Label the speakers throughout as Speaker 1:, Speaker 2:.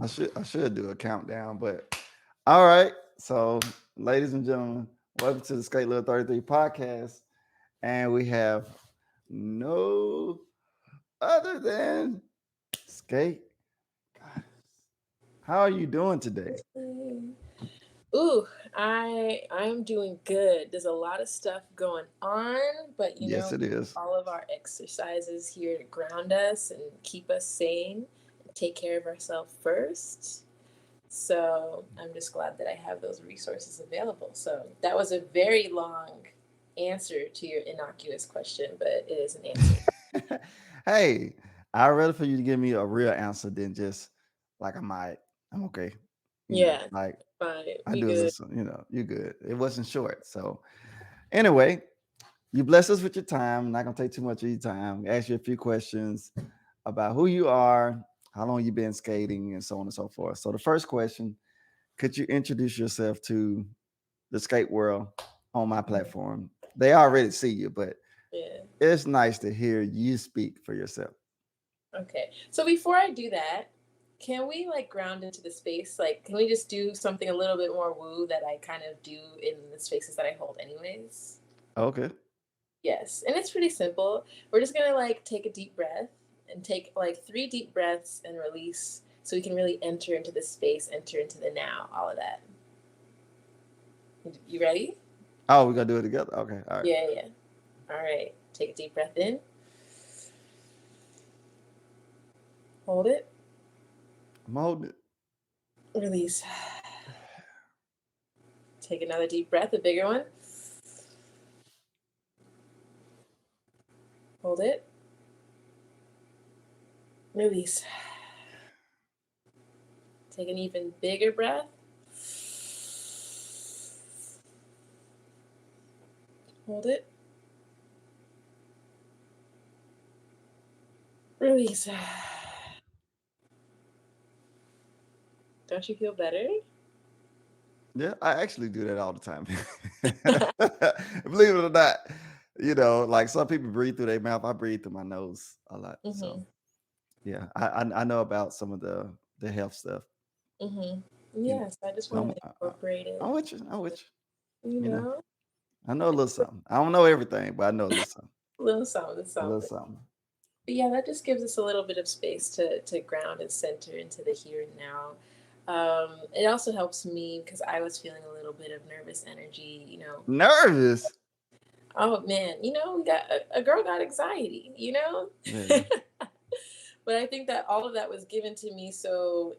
Speaker 1: I should do a countdown, but all right. So, ladies and gentlemen, welcome to the Sk8luv33 Podcast, and we have no other than Skate. God, how are you doing today?
Speaker 2: Ooh, I'm doing good. There's a lot of stuff going on, but
Speaker 1: Yes, it is.
Speaker 2: all of our exercises here to ground us and keep us sane and take care of ourselves first. So I'm just glad that I have those resources available. So that was a very long answer to your innocuous question, but it is an answer.
Speaker 1: Hey, I'd rather for you to give me a real answer than just like I'm okay.
Speaker 2: Yeah,
Speaker 1: Like
Speaker 2: fine.
Speaker 1: I
Speaker 2: You
Speaker 1: do is
Speaker 2: good?
Speaker 1: this, you're good. It wasn't short. So anyway, you bless us with your time. I'm not gonna take too much of your time. Ask you a few questions about who you are, how long you've been skating, and so on and so forth. So the first question: could you introduce yourself to the skate world on my platform? They already see you, but
Speaker 2: Yeah.
Speaker 1: it's nice to hear you speak for yourself.
Speaker 2: Okay. So before I do that, can we like ground into the space? Like, can we just do something a little bit more woo that I kind of do in the spaces that I hold, anyways?
Speaker 1: Okay.
Speaker 2: Yes. And it's pretty simple. We're just going to like take a deep breath and take like 3 deep breaths and release so we can really enter into the space, enter into the now, all of that. You ready?
Speaker 1: Oh, we're gonna do it together. Okay. All right.
Speaker 2: Yeah, yeah. All right. Take a deep breath in, hold it,
Speaker 1: I'm holding it.
Speaker 2: release. Take another deep breath, a bigger one. Hold it, release. Take an even bigger breath. Hold it. Release. Don't you feel better?
Speaker 1: Yeah, I actually do that all the time. Believe it or not, like some people breathe through their mouth. I breathe through my nose a lot. So
Speaker 2: Mm-hmm.
Speaker 1: yeah, I know about some of the health stuff.
Speaker 2: Mm-hmm.
Speaker 1: You know,
Speaker 2: Yes, I just
Speaker 1: so
Speaker 2: want to incorporate
Speaker 1: I'm
Speaker 2: it.
Speaker 1: with you. I'm with
Speaker 2: You
Speaker 1: you. You know,
Speaker 2: know,
Speaker 1: I know a little something. I don't know everything, but I know a little something.
Speaker 2: a little something,
Speaker 1: A little
Speaker 2: something.
Speaker 1: something.
Speaker 2: But yeah, that just gives us a little bit of space to ground and center into the here and now. It also helps me because I was feeling a little bit of nervous energy.
Speaker 1: Nervous.
Speaker 2: Oh man, we got a girl got anxiety.
Speaker 1: Yeah.
Speaker 2: But I think that all of that was given to me so,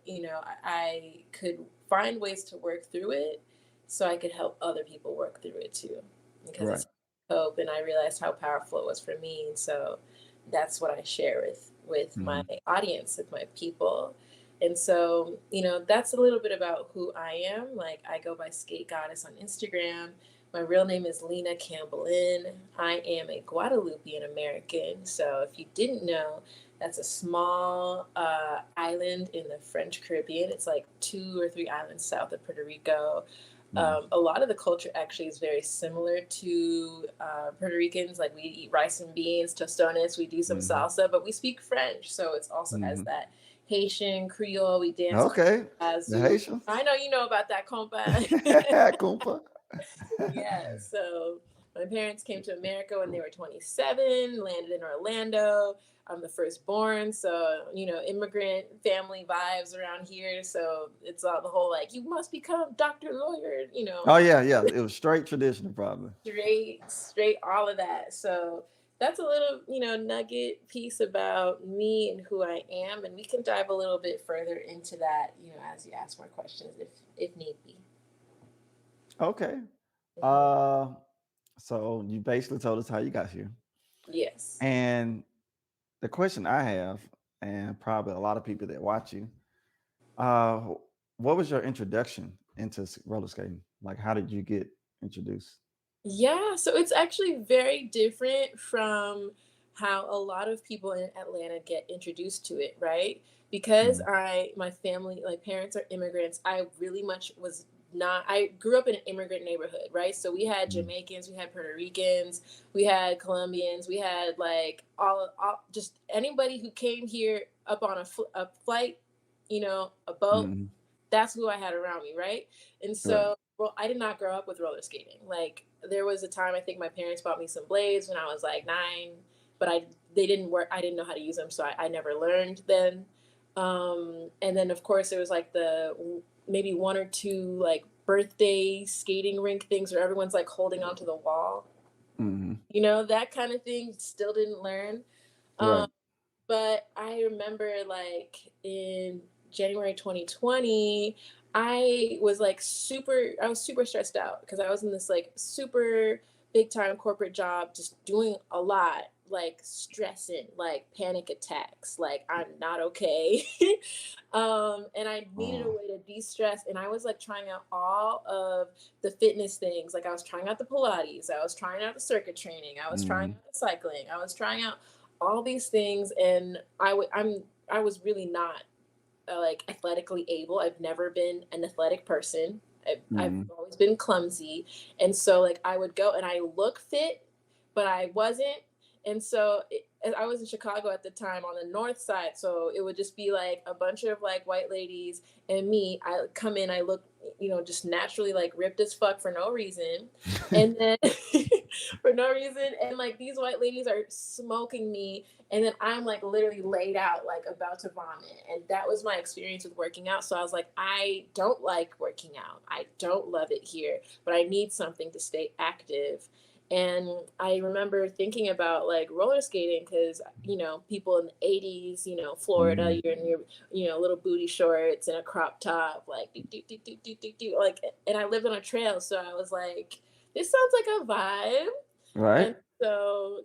Speaker 2: I could find ways to work through it so I could help other people work through it too. Because
Speaker 1: Right.
Speaker 2: it's hope and I realized how powerful it was for me. And so that's what I share with my
Speaker 1: Hmm.
Speaker 2: audience, with my people. And so, that's a little bit about who I am. Like I go by Skate Goddess on Instagram. My real name is Lina Campbellin. I am a Guadalupean American. So if you didn't know, that's a small island in the French Caribbean. It's like 2 or 3 islands south of Puerto Rico.
Speaker 1: Hmm.
Speaker 2: A lot of the culture actually is very similar to Puerto Ricans. Like we eat rice and beans, tostones, we do some
Speaker 1: Hmm.
Speaker 2: salsa, but we speak French. So it's also has
Speaker 1: Hmm.
Speaker 2: that Haitian Creole. We dance
Speaker 1: Okay. The
Speaker 2: Azul.
Speaker 1: Haitians.
Speaker 2: I know you know about that, compa.
Speaker 1: Kumpa.
Speaker 2: Yeah, so my parents came to America when they were 27, landed in Orlando. I'm the firstborn, so immigrant family vibes around here. So it's all the whole like you must become doctor, lawyer,
Speaker 1: Oh yeah, yeah. It was straight traditional, probably.
Speaker 2: straight, all of that. So that's a little nugget piece about me and who I am, and we can dive a little bit further into that as you ask more questions if need be.
Speaker 1: Okay.
Speaker 2: Mhm.
Speaker 1: Uh, so you basically told us how you got here,
Speaker 2: Yes.
Speaker 1: and the question I have, and probably a lot of people that watch you, uh, what was your introduction into roller skating? Like, how did you get introduced?
Speaker 2: Yeah, so it's actually very different from how a lot of people in Atlanta get introduced to it, right? Because
Speaker 1: Mm,
Speaker 2: my family, my parents are immigrants, I really much was not, I grew up in an immigrant neighborhood, right? So we had
Speaker 1: mm,
Speaker 2: Jamaicans, we had Puerto Ricans, we had Colombians, we had like all just anybody who came here up on a flight a boat.
Speaker 1: Mhm.
Speaker 2: That's who I had around me, right? And
Speaker 1: Right.
Speaker 2: so, well, I did not grow up with roller skating. Like there was a time I think my parents bought me some blades when I was like 9, but I they didn't work. I didn't know how to use them, so I never learned then. And then of course there was like the maybe one or two like birthday skating rink things where everyone's like holding onto the wall,
Speaker 1: Mhm.
Speaker 2: that kind of thing. Still didn't learn. Um,
Speaker 1: Right.
Speaker 2: but I remember like in January 2020, I was super stressed out because I was in this like super big time corporate job, just doing a lot, like stressing, like panic attacks, like I'm not okay. And I needed a
Speaker 1: Oh.
Speaker 2: way to de-stress. And I was like trying out all of the fitness things. Like I was trying out the Pilates, I was trying out the circuit training, I was trying
Speaker 1: Mhm.
Speaker 2: out the cycling, I was trying out all these things, and I was really not like athletically able. I've never been an athletic person. I've
Speaker 1: Mhm.
Speaker 2: always been clumsy, and so like I would go and I look fit, but I wasn't. And so I was in Chicago at the time on the north side, so it would just be like a bunch of like white ladies and me. I would come in, I look, just naturally like ripped as fuck for no reason, and then for no reason, and like these white ladies are smoking me, and then I'm like literally laid out, like about to vomit. And that was my experience with working out. So I was like, I don't like working out. I don't love it here, but I need something to stay active. And I remember thinking about like roller skating because, people in the 80s, Florida,
Speaker 1: Mhm.
Speaker 2: you're in your, little booty shorts and a crop top, like, do, do, do, do, do, do, do, like, and I lived on a trail. So I was like, this sounds like a vibe.
Speaker 1: Right.
Speaker 2: And so,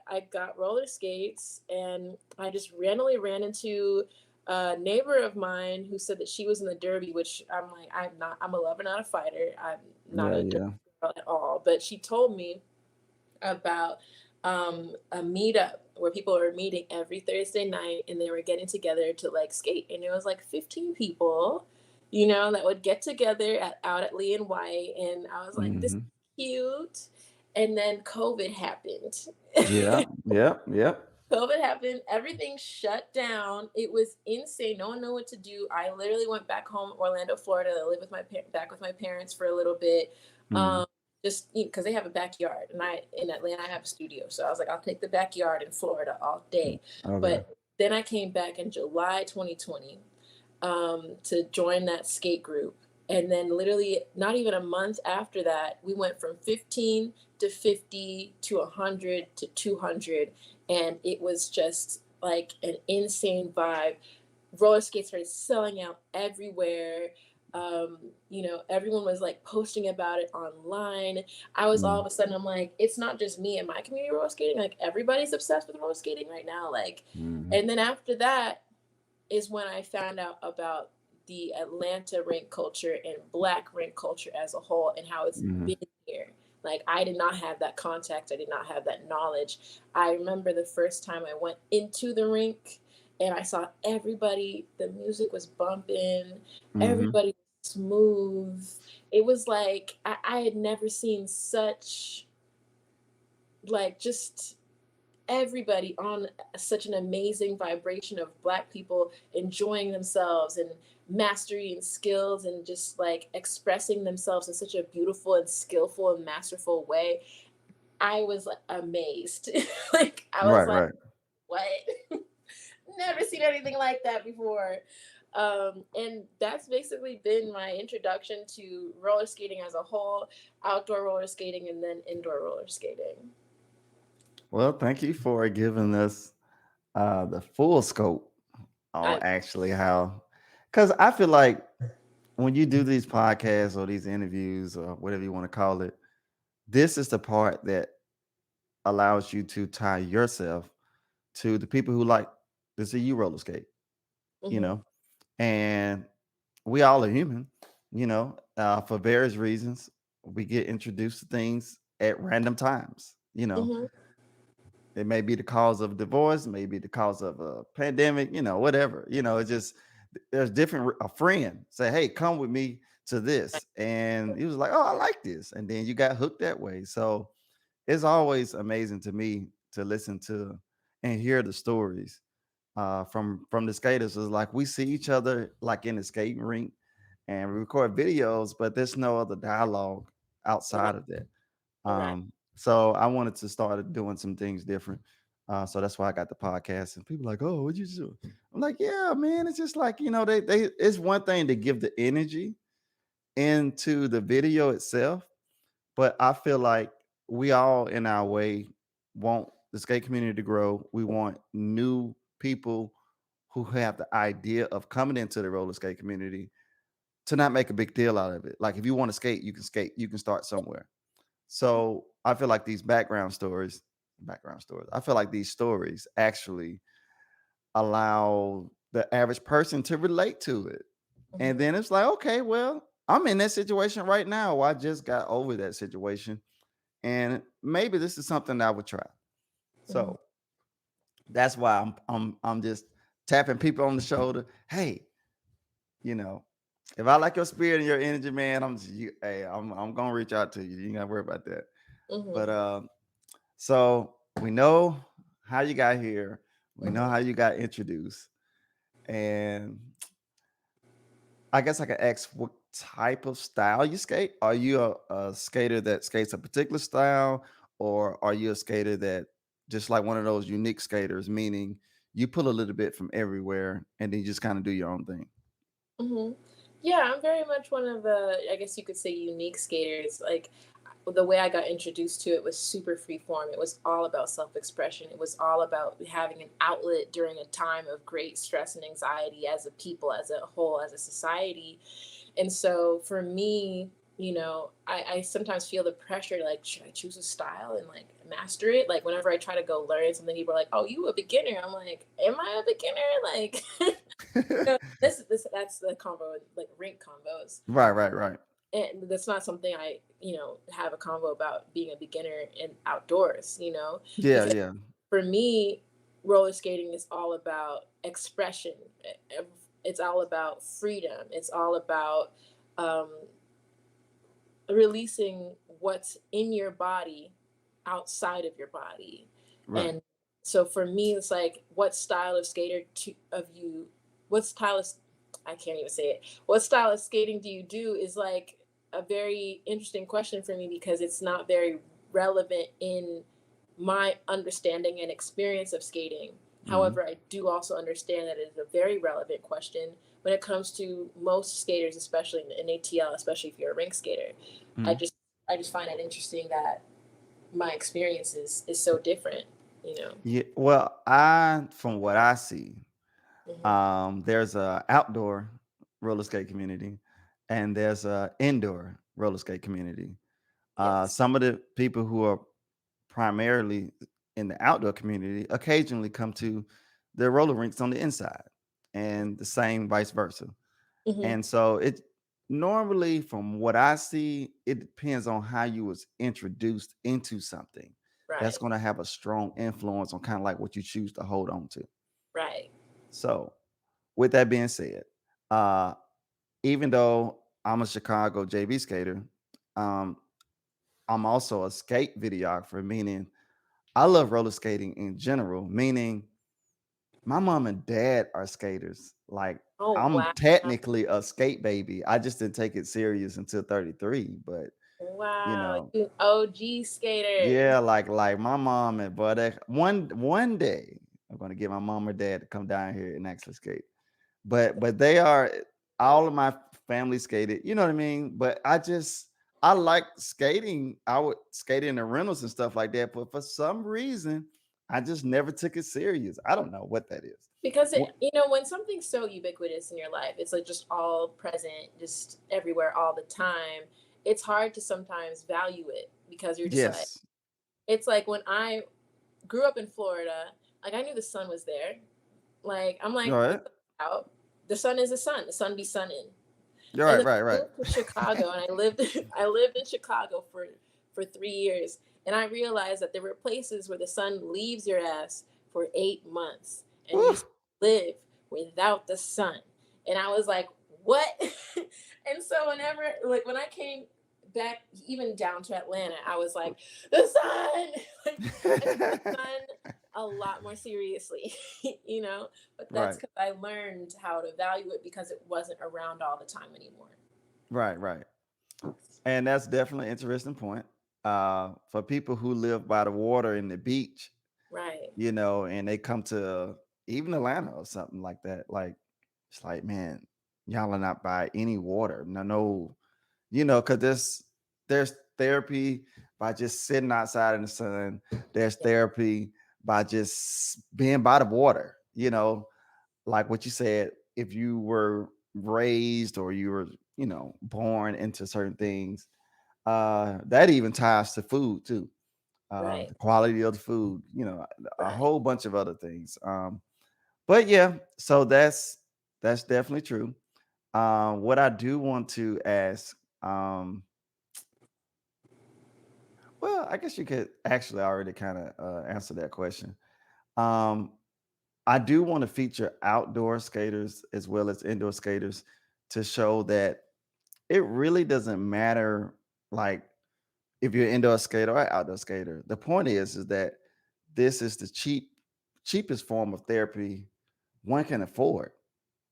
Speaker 2: I got roller skates, and I just randomly ran into a neighbor of mine who said that she was in the derby, which I'm like, I'm not. I'm a lover, not a fighter. I'm not
Speaker 1: Yeah.
Speaker 2: a derby
Speaker 1: Yeah.
Speaker 2: girl at all. But she told me about a meetup where people were meeting every Thursday night, and they were getting together to like skate, and it was like 15 people, that would get together out at Lee and White, and I was like, this is
Speaker 1: Mhm.
Speaker 2: cute. And then COVID happened.
Speaker 1: Yeah. Yep. Yep.
Speaker 2: COVID happened. Everything shut down. It was insane. No one knew what to do. I literally went back home, Orlando, Florida, to live with back with my parents for a little bit.
Speaker 1: Mhm.
Speaker 2: Um, just because they have a backyard, and I in Atlanta I have a studio, so I was like, I'll take the backyard in Florida all day.
Speaker 1: Okay.
Speaker 2: But then I came back in July 2020 to join that skate group. And then, literally, not even a month after that, we went from 15 to 50 to 100 to 200. And it was just like an insane vibe. Roller skates started selling out everywhere. Everyone was like posting about it online. I was all
Speaker 1: Mhm.
Speaker 2: of a sudden, I'm like, it's not just me and my community roller skating. Like, everybody's obsessed with roller skating right now. Like,
Speaker 1: Mhm.
Speaker 2: and then after that, is when I found out about the Atlanta rink culture and Black rink culture as a whole and how it's
Speaker 1: Mhm.
Speaker 2: been here. Like, I did not have that contact, I did not have that knowledge. I remember the first time I went into the rink and I saw everybody, the music was bumping,
Speaker 1: Mhm.
Speaker 2: everybody was smooth. It was like I had never seen such, like, just everybody on such an amazing vibration of Black people enjoying themselves and mastery and skills and just like expressing themselves in such a beautiful and skillful and masterful way. I was like amazed. Like I was
Speaker 1: Right.
Speaker 2: like,
Speaker 1: Right.
Speaker 2: what? Never seen anything like that before. And that's basically been my introduction to roller skating as a whole, outdoor roller skating, and then indoor roller skating.
Speaker 1: Well, thank you for giving us the full scope on
Speaker 2: I
Speaker 1: actually how, because I feel like when you do these podcasts or these interviews or whatever you want to call it, this is the part that allows you to tie yourself to the people who like to see you roller skate, you
Speaker 2: Mhm,
Speaker 1: know, and we all are human, for various reasons. We get introduced to things at random times,
Speaker 2: mhm,
Speaker 1: It may be the cause of divorce, maybe the cause of a pandemic, whatever. It's just there's different. A friend say, "Hey, come with me to this," and he was like, "Oh, I like this," and then you got hooked that way. So it's always amazing to me to listen to and hear the stories from the skaters is like we see each other like in the skating rink and we record videos, but there's no other dialogue
Speaker 2: Right.
Speaker 1: outside of that.
Speaker 2: Right.
Speaker 1: So I wanted to start doing some things different. So that's why I got the podcast. And people are like, oh, what you do? I'm like, yeah, man. It's just like they. It's one thing to give the energy into the video itself, but I feel like we all in our way want the skate community to grow. We want new people who have the idea of coming into the roller skate community to not make a big deal out of it. Like if you want to skate, you can skate. You can start somewhere. So I feel like these background stories. I feel like these stories actually allow the average person to relate to it. And
Speaker 2: Hmm.
Speaker 1: then it's like, okay, well, I'm in that situation right now. I just got over that situation. And maybe this is something that I would try.
Speaker 2: Hmm.
Speaker 1: So that's why I'm just tapping people on the shoulder. Hey, you know, if I like your spirit and your energy, man, I'm gonna reach out to you. You ain't gotta worry about that. But
Speaker 2: Hmm.
Speaker 1: so we know how you got here. We know
Speaker 2: Hmm.
Speaker 1: how you got introduced. And I guess I could ask what type of style you skate. Are you a skater that skates a particular style, or are you a skater that just like one of those unique skaters, meaning you pull a little bit from everywhere and then you just kind of do your own thing?
Speaker 2: Hmm. Yeah, I'm very much one of the, I guess you could say, unique skaters. Like the way I got introduced to it was super free form. It was all about self expression. It was all about having an outlet during a time of great stress and anxiety as a people, as a whole, as a society. And so for me, I sometimes feel the pressure, like, should I choose a style and like master it? Like whenever I try to go learn something, people are like, oh, you a beginner. I'm like, am I a beginner? Like this that's the combo, like rink combos.
Speaker 1: Right, right, right.
Speaker 2: And that's not something I, have a convo about being a beginner in outdoors,
Speaker 1: Yeah,
Speaker 2: because
Speaker 1: yeah.
Speaker 2: for me, roller skating is all about expression. It's all about freedom. It's all about um, releasing what's in your body outside of your body.
Speaker 1: Right.
Speaker 2: And so for me, it's like, what style of skater what style of, I can't even say it. What style of skating do you do is like a very interesting question for me because it's not very relevant in my understanding and experience of skating.
Speaker 1: Hmm.
Speaker 2: However, I do also understand that it is a very relevant question when it comes to most skaters, especially in ATL, especially if you're a rink skater. I
Speaker 1: Hmm.
Speaker 2: just I just find it interesting that my experience is so different, you know.
Speaker 1: Yeah. Well, I from what I see,
Speaker 2: Hmm.
Speaker 1: there's a outdoor roller skate community, and there's a indoor roller skate community.
Speaker 2: Yes.
Speaker 1: Some of the people who are primarily in the outdoor community occasionally come to the roller rinks on the inside, and the same vice versa.
Speaker 2: Hmm.
Speaker 1: And so it normally, from what I see, it depends on how you was introduced into something. That's
Speaker 2: Right.
Speaker 1: going to have a strong influence on kind of like what you choose to hold on to.
Speaker 2: Right.
Speaker 1: So, with that being said, uh, even though I'm a Chicago JV skater, um, I'm also a skate videographer, meaning I love roller skating in general, meaning my mom and dad are skaters. Like
Speaker 2: Oh
Speaker 1: I'm
Speaker 2: wow.
Speaker 1: technically a skate baby. I just didn't take it serious until 33. But you
Speaker 2: Wow.
Speaker 1: know,
Speaker 2: You OG skater.
Speaker 1: yeah, like my mom and brother. One day I'm gonna get my mom or dad to come down here and actually skate. But they are all of my family skated, you know what I mean? But I like skating. I would skate in the rentals and stuff like that, but for some reason, I just never took it serious. I don't know what that is.
Speaker 2: Because
Speaker 1: Wh-
Speaker 2: when something's so ubiquitous in your life, it's like just all present, just everywhere all the time. It's hard to sometimes value it because you're just like,
Speaker 1: Yes.
Speaker 2: it's like when I grew up in Florida, like I knew the sun was there. Like I'm
Speaker 1: All
Speaker 2: like the
Speaker 1: right.
Speaker 2: sun's out. The sun is the sun. The sun be sunning.
Speaker 1: You're
Speaker 2: And
Speaker 1: right,
Speaker 2: then
Speaker 1: right,
Speaker 2: I
Speaker 1: right.
Speaker 2: moved to Chicago and I lived I lived in Chicago for 3 years. And I realized that there were places where the sun leaves your ass for 8 months and you
Speaker 1: Woo.
Speaker 2: just live without the sun. And I was like, what? And so whenever, like when I came back even down to Atlanta, I was like, the sun. Like I miss the sun. a lot more seriously, you know. But that's
Speaker 1: Right.
Speaker 2: because I learned how to value it because it wasn't around all the time anymore.
Speaker 1: Right. Right. And that's definitely an interesting point. For people who live by the water and the beach,
Speaker 2: Right.
Speaker 1: and they come to even Atlanta or something like that, like it's like, man, y'all are not by any water. No, no, because there's therapy by just sitting outside in the sun. There's
Speaker 2: Yeah.
Speaker 1: therapy by just being by the water. Like what you said, if you were raised or you were, born into certain things, that even ties to food too.
Speaker 2: Right.
Speaker 1: The quality of the food, a
Speaker 2: Right.
Speaker 1: whole bunch of other things. But yeah, so that's definitely true. What I do want to ask, well, I guess you could actually already kind of answer that question. Um, I do want to feature outdoor skaters as well as indoor skaters to show that it really doesn't matter, like if you're an indoor skater or outdoor skater. The point is that this is the cheapest form of therapy one can afford.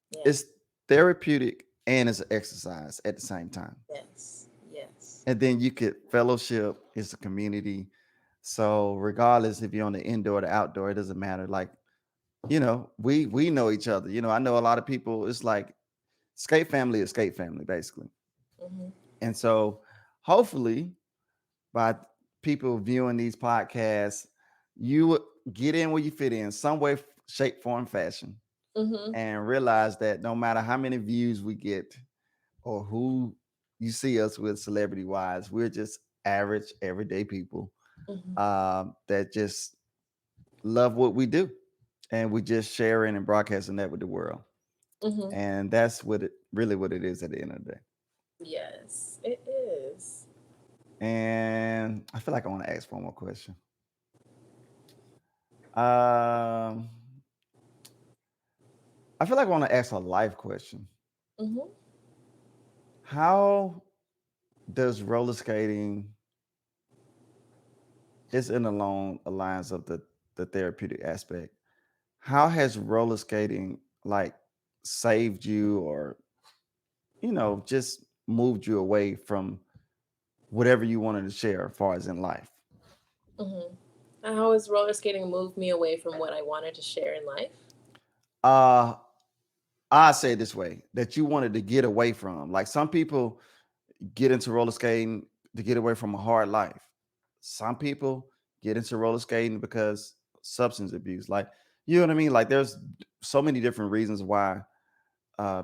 Speaker 2: Yeah.
Speaker 1: It's therapeutic and it's an exercise at the same time.
Speaker 2: Yes. Yes.
Speaker 1: And then you could fellowship, it's a community. So regardless if you're on the indoor or the outdoor, it doesn't matter. Like, we know each other. I know a lot of people, it's like skate family is skate family, basically.
Speaker 2: Hmm.
Speaker 1: And so hopefully by people viewing these podcasts, you would get in where you fit in some way, shape, form, fashion,
Speaker 2: Hmm.
Speaker 1: and realize that no matter how many views we get or who you see us with celebrity wise, we're just average, everyday people
Speaker 2: Hmm.
Speaker 1: that just love what we do. And we just sharing and broadcasting that with the world.
Speaker 2: Hmm.
Speaker 1: And that's what it is at the end of the day.
Speaker 2: Yes, it is.
Speaker 1: And I feel like I want to ask one more question. Um, I feel like I want to ask a life question.
Speaker 2: Hmm.
Speaker 1: How does roller skating is in along the lines of the therapeutic aspect? How has roller skating like saved you or just moved you away from whatever you wanted to share as far as in life?
Speaker 2: Hmm. How has roller skating moved me away from what I wanted to share in life?
Speaker 1: Uh I say it this way that you wanted to get away from. Like some people get into roller skating to get away from a hard life. Some people get into roller skating because substance abuse. Like, you know what I mean? Like there's so many different reasons why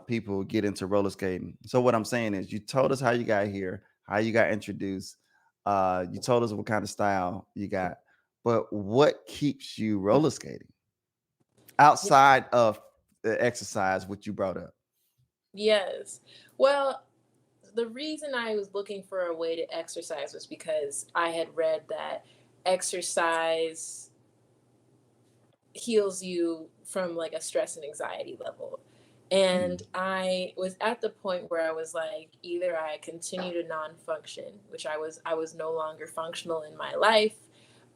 Speaker 1: people get into roller skating. So what I'm saying is you told us how you got here, how you got introduced. You told us what kind of style you got. But what keeps you roller skating outside of the exercise, which you brought up?
Speaker 2: Yes. Well, the reason I was looking for a way to exercise was because I had read that exercise heals you from like a stress and anxiety level. And
Speaker 1: Mm,
Speaker 2: I was at the point where I was like, either I continue to non-function, which I was no longer functional in my life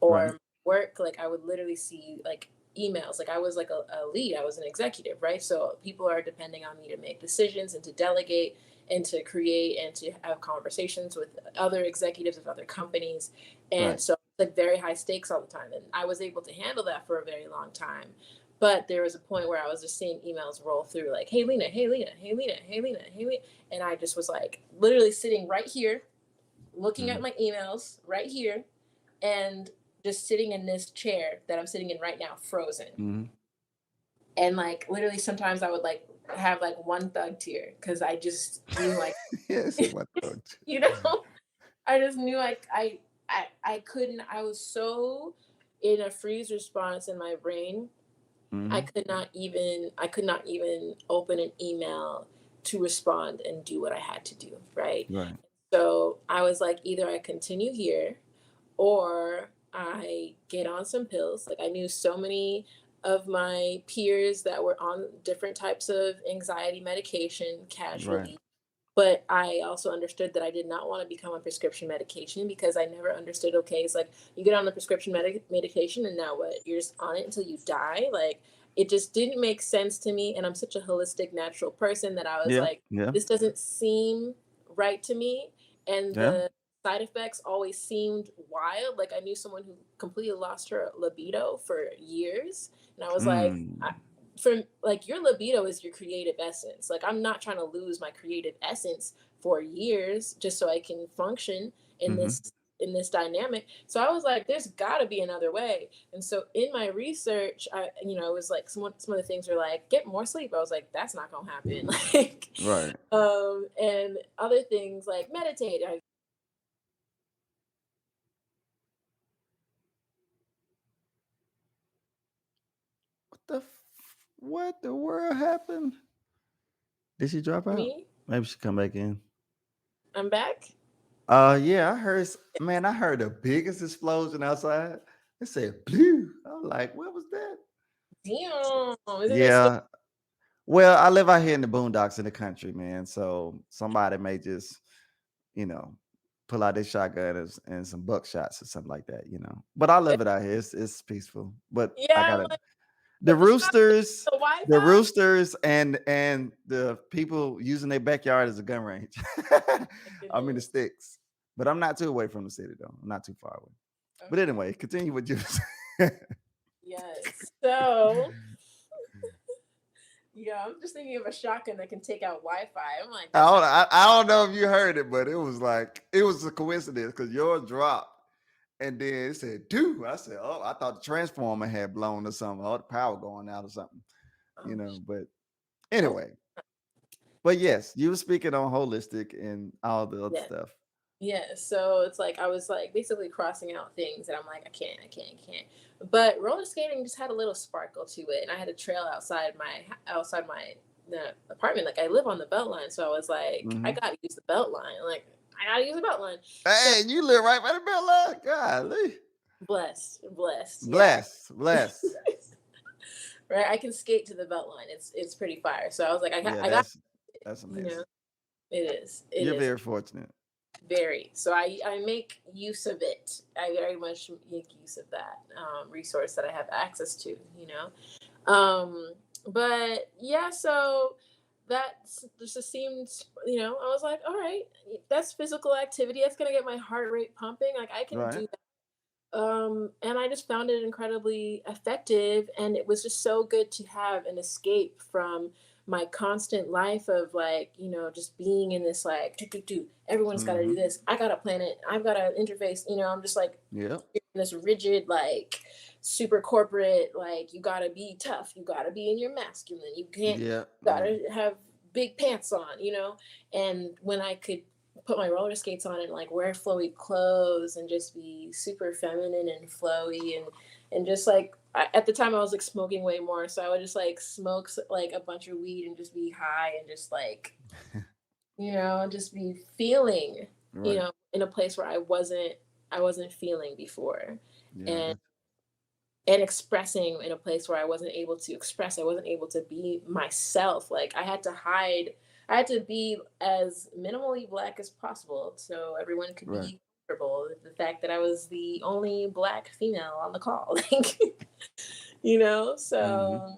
Speaker 1: right,
Speaker 2: or work. Like I would literally see like emails. Like I was like a lead, I was an executive, right? So people are depending on me to make decisions and to delegate and to create and to have conversations with other executives of other companies. And
Speaker 1: right.
Speaker 2: so like very high stakes all the time. And I was able to handle that for a very long time. But there was a point where I was just seeing emails roll through like, hey Lena, hey Lena, hey Lena, hey Lena, hey Lena. And I just was like literally sitting right here, looking at
Speaker 1: Mm,
Speaker 2: my emails right here, and just sitting in this chair that I'm sitting in right now, frozen.
Speaker 1: mm.
Speaker 2: And like literally sometimes I would like have like one thug tear because I just knew like
Speaker 1: Yes, what the-
Speaker 2: you know I just knew like I couldn't. I was so in a freeze response in my brain.
Speaker 1: Mhm.
Speaker 2: I could not even open an email to respond and do what I had to do, right?
Speaker 1: Right.
Speaker 2: So I was like, either I continue here or I get on some pills. Like I knew so many of my peers that were on different types of anxiety medication
Speaker 1: Right.
Speaker 2: casually but I also understood that I did not want to become on prescription medication because I never understood. Okay, it's like you get on the prescription medication, and now what? You're just on it until you die. Like it just didn't make sense to me. And I'm such a holistic, natural person that I was
Speaker 1: Yeah.
Speaker 2: like,
Speaker 1: Yeah.
Speaker 2: this doesn't seem right to me. And
Speaker 1: Yeah.
Speaker 2: the side effects always seemed wild. Like I knew someone who completely lost her libido for years, and I was like,
Speaker 1: Mm.
Speaker 2: for like your libido is your creative essence. Like I'm not trying to lose my creative essence for years just so I can function in
Speaker 1: Mm-hmm.
Speaker 2: this dynamic. So I was like, there's got to be another way. And so in my research, it was like some of the things were like get more sleep. I was like, that's not gonna happen. Like,
Speaker 1: Right.
Speaker 2: and other things like meditate.
Speaker 1: What the world happened? Did she drop out?
Speaker 2: Me,
Speaker 1: Maybe she come back in.
Speaker 2: I'm back.
Speaker 1: Yeah, I heard. Man, I heard the biggest explosion outside. It said blue. I was like, what was that?
Speaker 2: Damn, isn't it scary?
Speaker 1: Yeah. Well, I live out here in the boondocks in the country, man. So somebody may just, you know, pull out their shotgun and some buckshots or something like that, But I live it out here. It's peaceful. But I
Speaker 2: Yeah, I'm
Speaker 1: gotta
Speaker 2: like,
Speaker 1: the
Speaker 2: but the shot,
Speaker 1: roosters,
Speaker 2: the
Speaker 1: the
Speaker 2: Wi-Fi.
Speaker 1: roosters and the people using their backyard as a gun range.
Speaker 2: My
Speaker 1: I mean the
Speaker 2: goodness.
Speaker 1: sticks. But I'm not too away from the city though. I'm not too far away. But
Speaker 2: Okay.
Speaker 1: anyway, continue with you.
Speaker 2: Yes. So, yeah, I'm just thinking of a shotgun that can take out Wi-Fi. I'm like, that's not.
Speaker 1: I don't know if you heard it, but it was a coincidence because yours dropped and then it said, "Do." I said, "Oh, I thought the transformer had blown or something, or the power going out or something."
Speaker 2: Oh,
Speaker 1: But
Speaker 2: that's
Speaker 1: anyway, but yes, you were speaking on holistic and all the other
Speaker 2: yeah.
Speaker 1: stuff.
Speaker 2: Yeah. So it's like I was like basically crossing out things that I'm like, I can't. But roller skating just had a little sparkle to it, and I had a trail outside my the apartment. Like I live on the belt line, so I was like, I
Speaker 1: Hmm.
Speaker 2: gotta use the belt line. Like I gotta use the belt line. So
Speaker 1: Hey, you live right by the bell line. Golly.
Speaker 2: blessed. Yeah.
Speaker 1: Bless, bless.
Speaker 2: Right. I can skate to the belt line. It's pretty fire. So I was like,
Speaker 1: Yeah,
Speaker 2: I got it,
Speaker 1: that's
Speaker 2: you know.
Speaker 1: amazing.
Speaker 2: It
Speaker 1: You're
Speaker 2: is
Speaker 1: very fortunate.
Speaker 2: very. So I make use of it. I very much make use of that resource that I have access to. But yeah, so that just seemed, I was like, all right, that's physical activity. That's gonna get my heart rate pumping. Like I can
Speaker 1: Right.
Speaker 2: do. And I just found it incredibly effective, and it was just so good to have an escape from my constant life of like, just being in this like do everyone's got to
Speaker 1: Hmm.
Speaker 2: do this, I got a planet, I've got to interface, I'm just like
Speaker 1: Yep.
Speaker 2: in this rigid like super corporate, like you got to be tough, you got to be in your masculine, you can't,
Speaker 1: Yeah.
Speaker 2: got
Speaker 1: Yeah.
Speaker 2: to have big pants on, and when I could put my roller skates on and like wear flowy clothes and just be super feminine and flowy and just like at the time I was like smoking way more, so I would just like smoke like a bunch of weed and just be high and just like just be feeling
Speaker 1: Right.
Speaker 2: in a place where I wasn't feeling before,
Speaker 1: Yeah.
Speaker 2: and and expressing in a place where I wasn't able to express. I wasn't able to be myself. Like I had to hide. I had to be as minimally black as possible so everyone could
Speaker 1: Right.
Speaker 2: be comfortable with the fact that I was the only black female on the call. Like,
Speaker 1: Hmm.
Speaker 2: so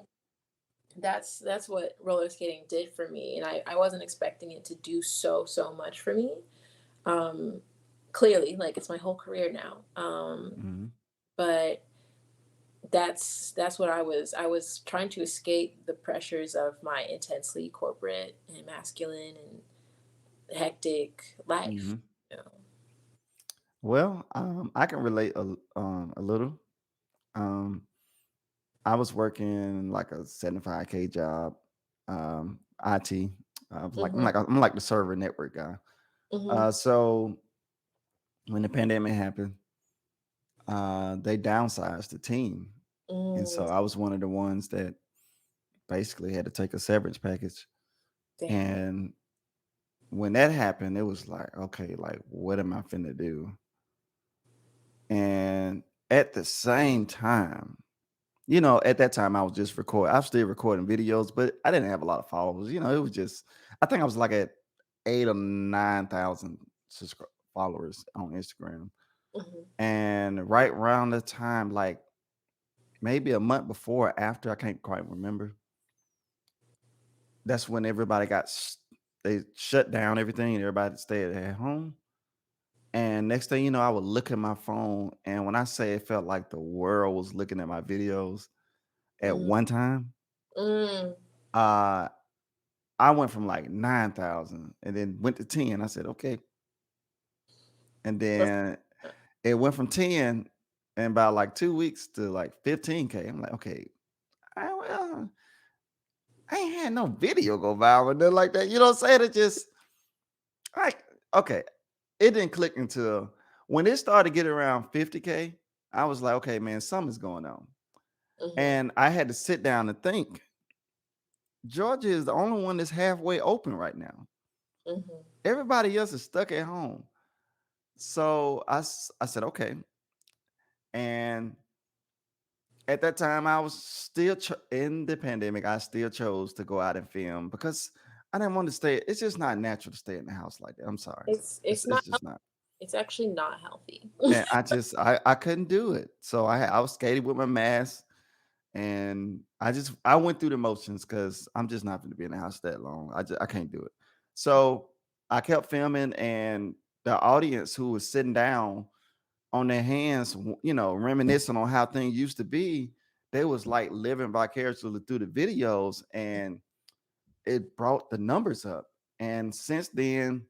Speaker 2: that's what roller skating did for me. And I wasn't expecting it to do so much for me. Um, Clearly, like it's my whole career now.
Speaker 1: Hmm.
Speaker 2: But that's what I was trying to escape the pressures of my intensely corporate and masculine and hectic life,
Speaker 1: Hmm.
Speaker 2: you know.
Speaker 1: Well, I can relate a little. Um, I was working like a 75K job, IT.
Speaker 2: Mhm.
Speaker 1: I'm like the server network guy.
Speaker 2: Mhm.
Speaker 1: So when the pandemic happened, they downsized the team, and so
Speaker 2: Mm,
Speaker 1: I was one of the ones that basically had to take a severance package.
Speaker 2: damn.
Speaker 1: And when that happened, it was like, okay, like what am I finna do? And at the same time, at that time I was just recording. I was still recording videos, but I didn't have a lot of followers. It was just I think I was like at 8 or 9,000 followers on Instagram.
Speaker 2: Mhm.
Speaker 1: And right around the time, like maybe a month before or after, I can't quite remember. That's when everybody they shut down everything and everybody stayed at home. And next thing you know, I would look at my phone, and when I say it felt like the world was looking at my videos at
Speaker 2: Mm.
Speaker 1: one time,
Speaker 2: Mm.
Speaker 1: uh, I went from like 9,000 and then went to 10. I said, okay. And
Speaker 2: What's
Speaker 1: then
Speaker 2: that?
Speaker 1: it went from 10 in about like 2 weeks to like 15K. I'm like, okay, well, I ain't had no video go viral, nothing like that. You know what I'm saying? It just like, okay, it didn't click until when it started getting around 50K. I was like, okay, man, something's going on.
Speaker 2: Mhm.
Speaker 1: And I had to sit down and think. Georgia is the only one that's halfway open right now.
Speaker 2: Mhm.
Speaker 1: Everybody else is stuck at home. So I said, okay. And at that time, I was still in the pandemic. I still chose to go out and film because I didn't want to stay. It's just not natural to stay in the house like that. I'm sorry.
Speaker 2: It's
Speaker 1: It's
Speaker 2: not
Speaker 1: just not.
Speaker 2: it's actually not healthy.
Speaker 1: And I couldn't do it. So I was skating with my mask, and I went through the motions because I'm just not going to be in the house that long. I can't do it. So I kept filming, and the audience who was sitting down on their hands, reminiscing on how things used to be, they was like living vicariously through the videos, and it brought the numbers up. And since then,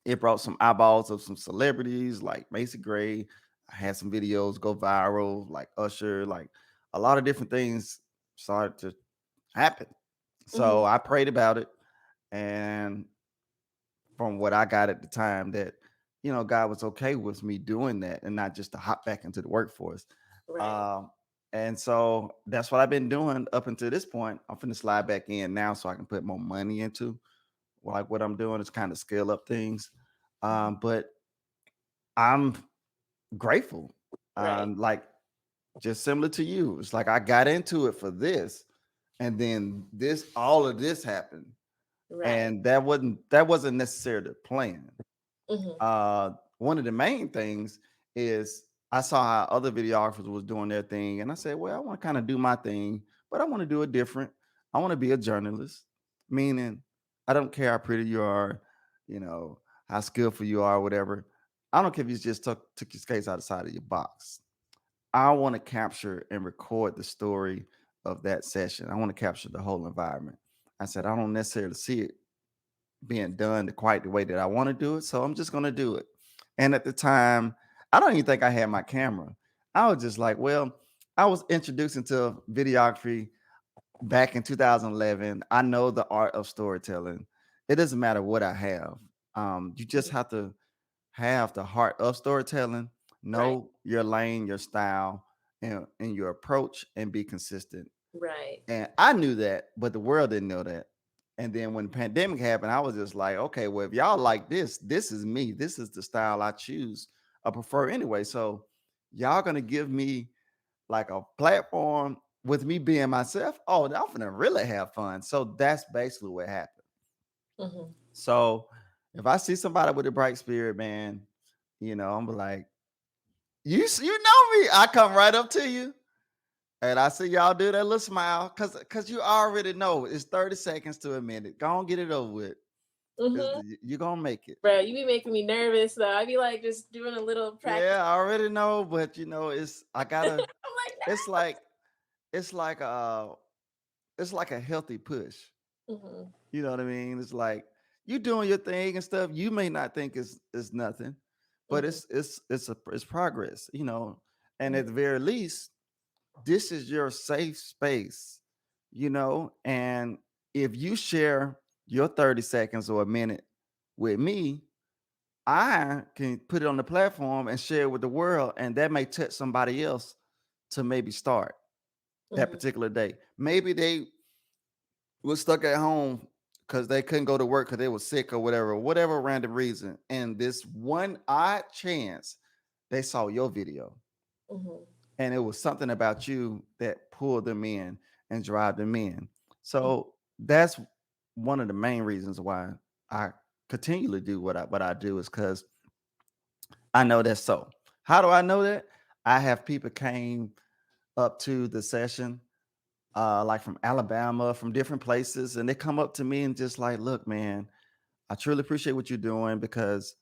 Speaker 1: it brought some eyeballs of some celebrities like Macy Gray. I had some videos go viral, like Usher, like a lot of different things started to happen. So
Speaker 2: Mhm.
Speaker 1: I prayed about it. And from what I got at the time, that, God was okay with me doing that and not just to hop back into the workforce.
Speaker 2: Right.
Speaker 1: Um, and so that's what I've been doing up until this point. I'm finna slide back in now so I can put more money into like what I'm doing is kind of scale up things.
Speaker 2: Mhm.
Speaker 1: But I'm grateful.
Speaker 2: Right.
Speaker 1: Like just similar to you. It's like I got into it for this, and then all of this happened.
Speaker 2: Right.
Speaker 1: And that wasn't necessarily the plan.
Speaker 2: Mhm.
Speaker 1: Uh One of the main things is I saw how other videographers was doing their thing, and I said, well, I want to kind of do my thing, but I want to do it different. I want to be a journalist, meaning I don't care how pretty you are, you know, how skillful you are, whatever. I don't care if you just took your skates outside of your box. I want to capture and record the story of that session. I want to capture the whole environment. I said, I don't necessarily see it being done quite the way that I want to do it. So I'm just going to do it. And at the time, I don't even think I had my camera. I was just like, well, I was introduced into videography back in 2011. I know the art of storytelling. It doesn't matter what I have. You just
Speaker 2: Mhm.
Speaker 1: have to have the heart of storytelling,
Speaker 2: Right.
Speaker 1: know your lane, your style, and your approach, and be consistent.
Speaker 2: Right.
Speaker 1: And I knew that, but the world didn't know that. And then when the pandemic happened, I was just like, okay, well, if y'all like this is me. This is the style I choose. I prefer anyway. So y'all gonna give me like a platform with me being myself. Oh, I'm gonna really have fun. So that's basically what happened.
Speaker 2: Mhm.
Speaker 1: So if I see somebody with a bright spirit, man, I'm like, you know me. I come right up to you. And I see y'all do that little smile because you already know it's 30 seconds to a minute. Go on, get it over with.
Speaker 2: Mhm.
Speaker 1: You're gonna make it.
Speaker 2: Bro, you be making me nervous though. I be like just doing a little practice.
Speaker 1: Yeah, I already know, but it's I
Speaker 2: I'm
Speaker 1: gotta
Speaker 2: like,
Speaker 1: it's like it's like it's like a healthy push.
Speaker 2: no. Mhm.
Speaker 1: You know what I mean? It's like you doing your thing and stuff. You may not think it's nothing, but
Speaker 2: Mhm.
Speaker 1: it's progress, and at
Speaker 2: Mhm.
Speaker 1: the very least, this is your safe space, and if you share your 30 seconds or a minute with me, I can put it on the platform and share it with the world, and that may touch somebody else to maybe start that
Speaker 2: Mhm.
Speaker 1: particular day. Maybe they was stuck at home because they couldn't go to work because they were sick or whatever random reason, and this one odd chance they saw your video,
Speaker 2: Mhm.
Speaker 1: and it was something about you that pulled them in and drive them in.
Speaker 2: Mhm.
Speaker 1: So that's one of the main reasons why I continually do what I do is because I know that's so. How do I know that? I have people came up to the session, like from Alabama, from different places, and they come up to me and just like, look, man, I truly appreciate what you're doing because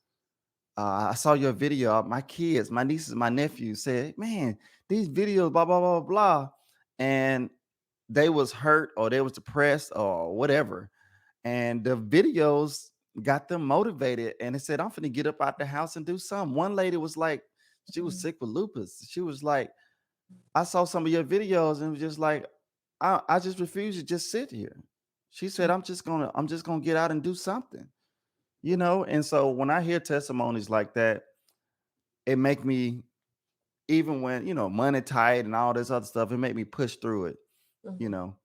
Speaker 1: I saw your video. My kids, my nieces, my nephews said, man, these videos, blah, blah, blah, blah. And they was hurt or they was depressed or whatever. And the videos got them motivated. And they said, I'm finna get up out the house and do something. One lady was like, she was
Speaker 2: Mhm.
Speaker 1: sick with lupus. She was like, I saw some of your videos and was just like, I just refuse to just sit here. She said, I'm just gonna get out and do something, you know? And so when I hear testimonies like that, it make me, even when, money tight and all this other stuff, it make me push through it, you
Speaker 2: Mhm.
Speaker 1: know,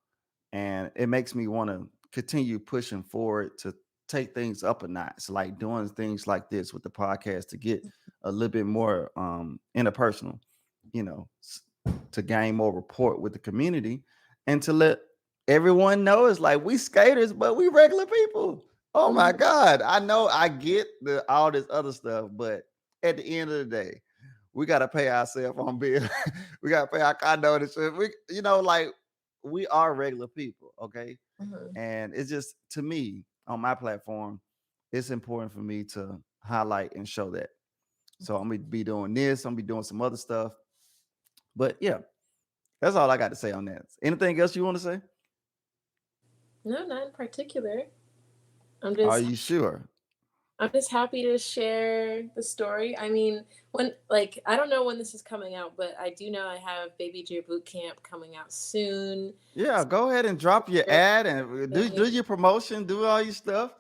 Speaker 1: and it makes me want to continue pushing forward to take things up a notch, like doing things like this with the podcast to get a little bit more interpersonal, you know, to gain more rapport with the community and to let everyone know it's like we skaters, but we regular people. Oh my
Speaker 2: Mhm.
Speaker 1: God. I know I get the all this other stuff, but at the end of the day, we gotta pay our cell phone bill. We gotta pay our condo and shit. Like we are regular people, okay?
Speaker 2: Mhm.
Speaker 1: And it's just to me on my platform, it's important for me to highlight and show that. So I'm gonna be doing this, I'm gonna be doing some other stuff. But yeah, that's all I got to say on that. Anything else you want to say?
Speaker 2: No, not in particular. I'm
Speaker 1: Are
Speaker 2: just
Speaker 1: you sure?
Speaker 2: I'm just happy to share the story. I mean, when like I don't know when this is coming out, but I do know I have Baby Deer Boot Camp coming out soon.
Speaker 1: Yeah, go ahead and drop your ad and do your promotion, do all your stuff.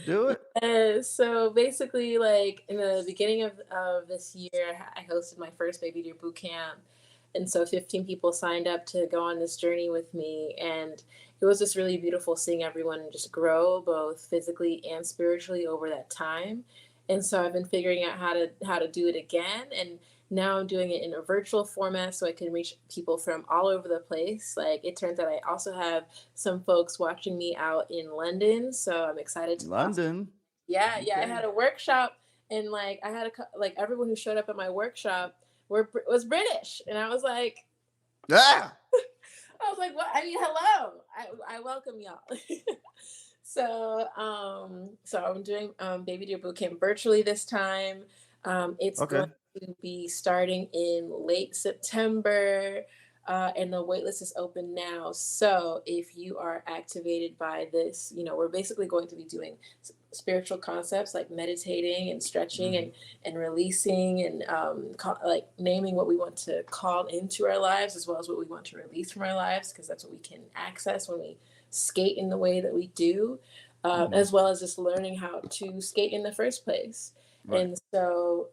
Speaker 1: Do it.
Speaker 2: Yeah, so basically, like in the beginning of this year, I hosted my first Baby Deer Boot Camp. And so 15 people signed up to go on this journey with me. And it was just really beautiful seeing everyone just grow both physically and spiritually over that time. And so I've been figuring out how to do it again. And now I'm doing it in a virtual format so I can reach people from all over the place. Like it turns out I also have some folks watching me out in London, so I'm excited to possibly.
Speaker 1: London.
Speaker 2: Yeah, yeah. I
Speaker 1: Okay.
Speaker 2: had a workshop, and like I had like everyone who showed up at my workshop was British, and I was like,
Speaker 1: Ah,
Speaker 2: what? I mean, hello. I welcome y'all. So I'm doing Baby Deer Bootcamp virtually this time. It's going
Speaker 1: okay.
Speaker 2: to be starting in late September, and the waitlist is open now. So if you are activated by this, we're basically going to be doing spiritual concepts like meditating and stretching
Speaker 1: Mhm.
Speaker 2: and releasing and like naming what we want to call into our lives as well as what we want to release from our lives, because that's what we can access when we skate in the way that we do,
Speaker 1: Mhm.
Speaker 2: as well as just learning how to skate in the first place.
Speaker 1: Right.
Speaker 2: And so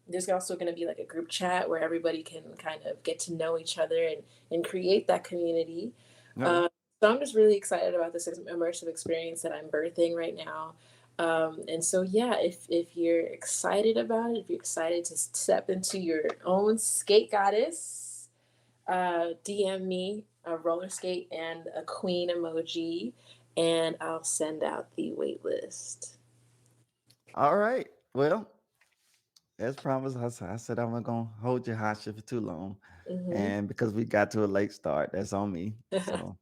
Speaker 2: there's also going to be like a group chat where everybody can kind of get to know each other and create that community.
Speaker 1: Okay.
Speaker 2: Uh, so I'm just really excited about this immersive experience that I'm birthing right now. And so, yeah, if you're excited about it, if you're excited to step into your own skate goddess, DM me a roller skate and a queen emoji, and I'll send out the wait list.
Speaker 1: All right. Well, as promised, I said I wasn't gonna hold your hot shit for too long,
Speaker 2: Mm-hmm.
Speaker 1: and because we got to a late start, that's on me. So,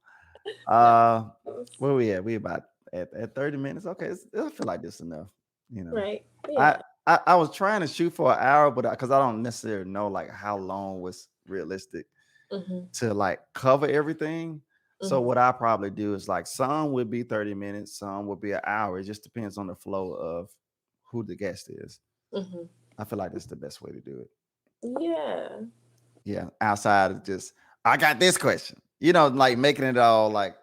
Speaker 2: No.
Speaker 1: uh, where we at? We about at 30 minutes. Okay, I feel like this enough. You know,
Speaker 2: Right.
Speaker 1: I
Speaker 2: Yeah.
Speaker 1: I was trying to shoot for an hour, but because I don't necessarily know like how long was realistic
Speaker 2: Mm-hmm.
Speaker 1: to like cover everything. So
Speaker 2: Mm-hmm.
Speaker 1: what I probably do is like some would be 30 minutes, some would be an hour. It just depends on the flow of who the guest is.
Speaker 2: Mm-hmm.
Speaker 1: I feel like that's the best way to do it.
Speaker 2: Yeah.
Speaker 1: Yeah. Outside of just, I got this question, like making it all like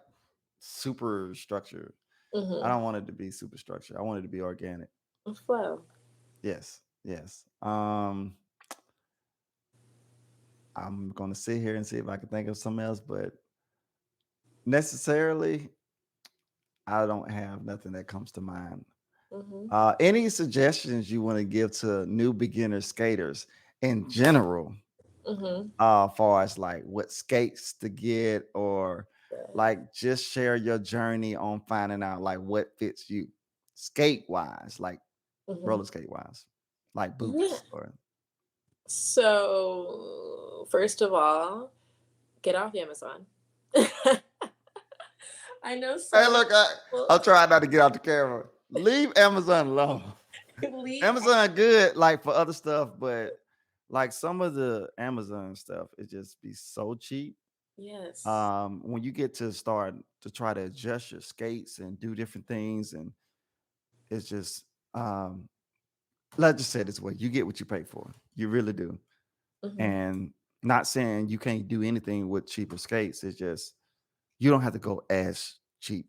Speaker 1: super structured. I
Speaker 2: Mm-hmm.
Speaker 1: don't want it to be super structured. I want it to be organic.
Speaker 2: Flow.
Speaker 1: Yes. Yes. I'm gonna sit here and see if I can think of something else, but necessarily I don't have nothing that comes to mind.
Speaker 2: Mm-hmm.
Speaker 1: Any suggestions you want to give to new beginner skaters in general,
Speaker 2: Mm-hmm.
Speaker 1: far as like what skates to get, or
Speaker 2: Yeah.
Speaker 1: like just share your journey on finding out like what fits you. skate wise, like
Speaker 2: Mhm.
Speaker 1: roller skate wise, like
Speaker 2: Yeah.
Speaker 1: boots or
Speaker 2: So, first of all, get off Amazon. I know
Speaker 1: hey,
Speaker 2: so many
Speaker 1: look,
Speaker 2: people
Speaker 1: I'll try not to get out the camera. Leave Amazon alone.
Speaker 2: leave.
Speaker 1: Amazon good like for other stuff, but like some of the Amazon stuff, it just be so cheap.
Speaker 2: Yes.
Speaker 1: When you get to start to try to adjust your skates and do different things, and it's just let's just say it this way: you get what you pay for. You really do.
Speaker 2: Hmm.
Speaker 1: And not saying you can't do anything with cheaper skates. It's just you don't have to go as cheap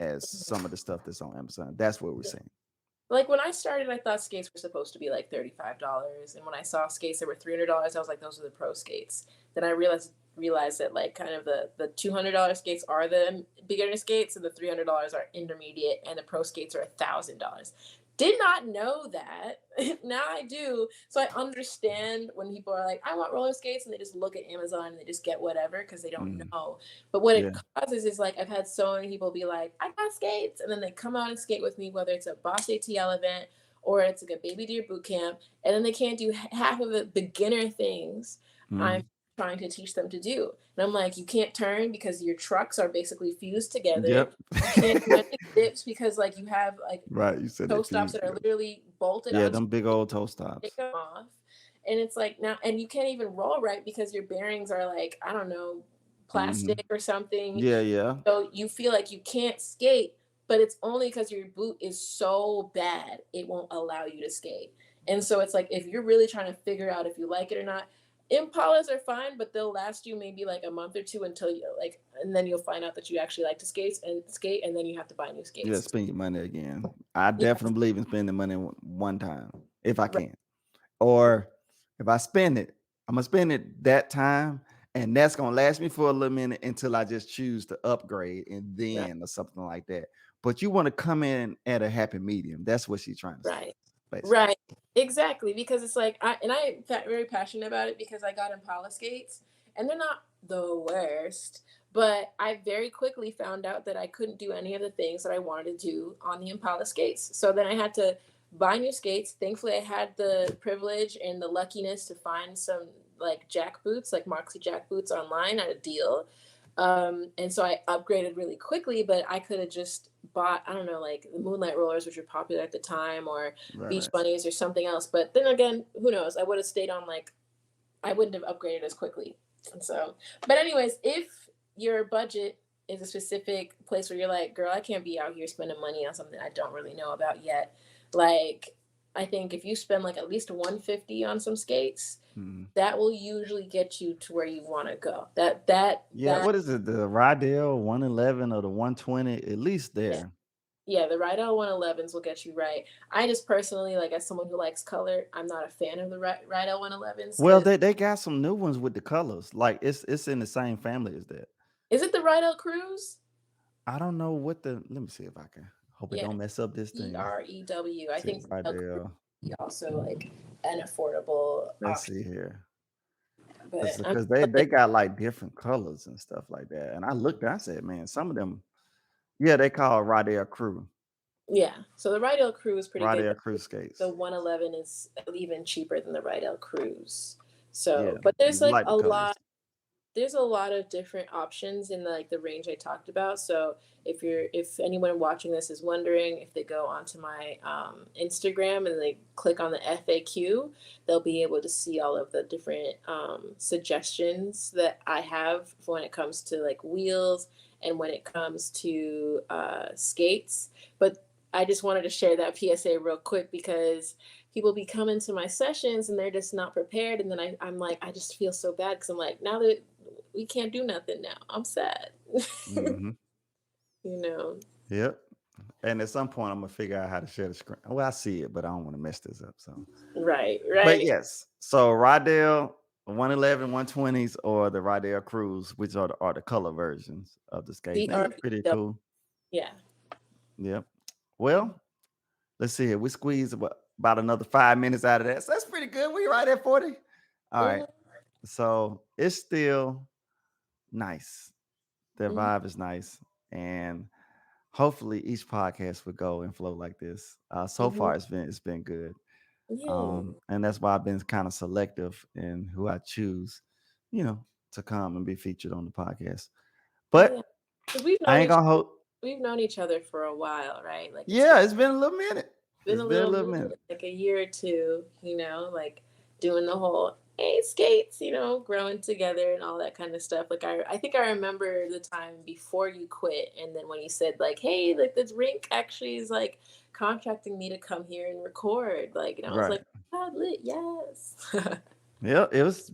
Speaker 1: as some of the stuff that's on Amazon. That's what we're saying.
Speaker 2: Like when I started, I thought skates were supposed to be like $35, and when I saw skates that were $300, I was like, those are the pro skates. Then I realized that like kind of the $200 skates are the beginner skates, and the $300 are intermediate, and the pro skates are $1,000. Did not know that. Now I do. So I understand when people are like, I want roller skates, and they just look at Amazon and they just get whatever because they don't
Speaker 1: Mm,
Speaker 2: know. But what it
Speaker 1: yeah.
Speaker 2: causes is like I've had so many people be like, I got skates, and then they come out and skate with me, whether it's a Boss ATL event or it's like a baby deer boot camp, and then they can't do half of the beginner things I'm
Speaker 1: Mm,
Speaker 2: trying to teach them to do. And I'm like, you can't turn because your trucks are basically fused together.
Speaker 1: yep.
Speaker 2: You can't do any dips because like you have like
Speaker 1: Right. You said they
Speaker 2: toe stops
Speaker 1: fused
Speaker 2: that are
Speaker 1: together.
Speaker 2: literally bolted
Speaker 1: Yeah,
Speaker 2: onto
Speaker 1: them big
Speaker 2: you.
Speaker 1: old toe
Speaker 2: Take
Speaker 1: stops.
Speaker 2: them off. And it's like now, and you can't even roll right because your bearings are like, I don't know,
Speaker 1: Hmm.
Speaker 2: plastic or something.
Speaker 1: Yeah, yeah.
Speaker 2: So you feel like you can't skate, but it's only because your boot is so bad, it won't allow you to skate. And so it's like if you're really trying to figure out if you like it or not, Impalas are fine, but they'll last you maybe like a month or two until you like, and then you'll find out that you actually like to skate, and then you have to buy new
Speaker 1: Yeah,
Speaker 2: skates.
Speaker 1: spend your money again. I
Speaker 2: Yeah,
Speaker 1: definitely believe in spending money one time if I
Speaker 2: right,
Speaker 1: can. Or if I spend it, I'm gonna spend it that time, and that's gonna last me for a little minute until I just choose to upgrade and
Speaker 2: right,
Speaker 1: then or something like that. But you want to come in at a happy medium. That's what she's trying to say,
Speaker 2: right.
Speaker 1: basically.
Speaker 2: Right. Exactly. Because it's like I'm very passionate about it because I got Impala skates and they're not the worst, but I very quickly found out that I couldn't do any of the things that I wanted to do on the Impala skates. So then I had to buy new skates. Thankfully I had the privilege and the luckiness to find some like jack boots, like Moxie jack boots online at a deal. And so I upgraded really quickly, but I could have just bought, I don't know, like the Moonlight Rollers, which were popular at the time, or
Speaker 1: Right,
Speaker 2: Beach
Speaker 1: right.
Speaker 2: Bunnies or something else. But then again, who knows? I would have stayed on like, I wouldn't have upgraded as quickly. And so, but anyways, if your budget is a specific place where you're like, girl, I can't be out here spending money on something I don't really know about yet. Like, I think if you spend like at least 150 on some skates,
Speaker 1: Mhm.
Speaker 2: that will usually get you to where you want to go. That
Speaker 1: Yeah, what is it? The Rydell 111 or the 120? At least
Speaker 2: yeah.
Speaker 1: there.
Speaker 2: Yeah, the Rydell 111s will get you right. I just personally, like, as someone who likes color, I'm not a fan of the Rydell 111s
Speaker 1: Well,
Speaker 2: because
Speaker 1: they got some new ones with the colors. Like it's in the same family as that.
Speaker 2: is it the Rydell Cruise?
Speaker 1: I don't know what the. Let me see if I can. Hope it
Speaker 2: Yeah,
Speaker 1: don't mess up this thing.
Speaker 2: Crew. I
Speaker 1: See
Speaker 2: think Rydell Cruise
Speaker 1: Rydell.
Speaker 2: is also like an affordable
Speaker 1: Let's
Speaker 2: option.
Speaker 1: see here.
Speaker 2: But I'm
Speaker 1: Because
Speaker 2: like,
Speaker 1: they got like different colors and stuff like that. And I looked, I said, man, some of them, yeah, they call Rydell Crew,
Speaker 2: yeah. So the Rydell Crew is pretty good,
Speaker 1: Rydell
Speaker 2: but
Speaker 1: Crew
Speaker 2: the
Speaker 1: skates.
Speaker 2: 111 is even cheaper than the Rydell Cruise.
Speaker 1: Yeah,
Speaker 2: So, but
Speaker 1: you
Speaker 2: there's like
Speaker 1: like the
Speaker 2: a
Speaker 1: colors.
Speaker 2: lot there's a lot of different options in like the range I talked about. So if anyone watching this is wondering, if they go onto my Instagram and they click on the FAQ, they'll be able to see all of the different suggestions that I have for when it comes to like wheels and when it comes to skates. But I just wanted to share that PSA real quick because people be coming to my sessions and they're just not prepared, and then I'm like, I just feel so bad because I'm like, now that we can't do nothing now, I'm sad.
Speaker 1: Hmm.
Speaker 2: you know
Speaker 1: Yep. And at some point, I'm gonna figure out how to share the screen. Well, I see it, but I don't want to mess this up. So,
Speaker 2: right,
Speaker 1: but
Speaker 2: right.
Speaker 1: yes, so Rydell 111, 120s, or the Rydell Cruise, which are the color versions of the skates. They look pretty
Speaker 2: CREW.
Speaker 1: cool.
Speaker 2: Yeah.
Speaker 1: Yep. Well, let's see here. We squeezed about another 5 minutes out of that. So that's pretty good. We right at 40. All right.
Speaker 2: Hmm.
Speaker 1: So it's still nice. The
Speaker 2: Hmm.
Speaker 1: vibe is nice. And hopefully each podcast would go and flow like this. So
Speaker 2: Hmm.
Speaker 1: far it's been good.
Speaker 2: Yeah.
Speaker 1: And that's why I've been kind of selective in who I choose, you know, to come and be featured on the podcast.
Speaker 2: Yeah.
Speaker 1: But
Speaker 2: Because we've
Speaker 1: I
Speaker 2: known
Speaker 1: ain't
Speaker 2: each
Speaker 1: gonna hold.
Speaker 2: we've known each other for a while, right? Like
Speaker 1: Yeah, it's been a little minute.
Speaker 2: been
Speaker 1: It's
Speaker 2: a
Speaker 1: been a
Speaker 2: little
Speaker 1: little
Speaker 2: minute,
Speaker 1: minute.
Speaker 2: like a year or two, like doing the whole hey skates, growing together and all that kind of stuff. Like I think I remember the time before you quit, and then when you said like, hey, like this rink actually is like contracting me to come here and record, like, and I was
Speaker 1: Right.
Speaker 2: like, God lit, yes.
Speaker 1: Yeah, it was.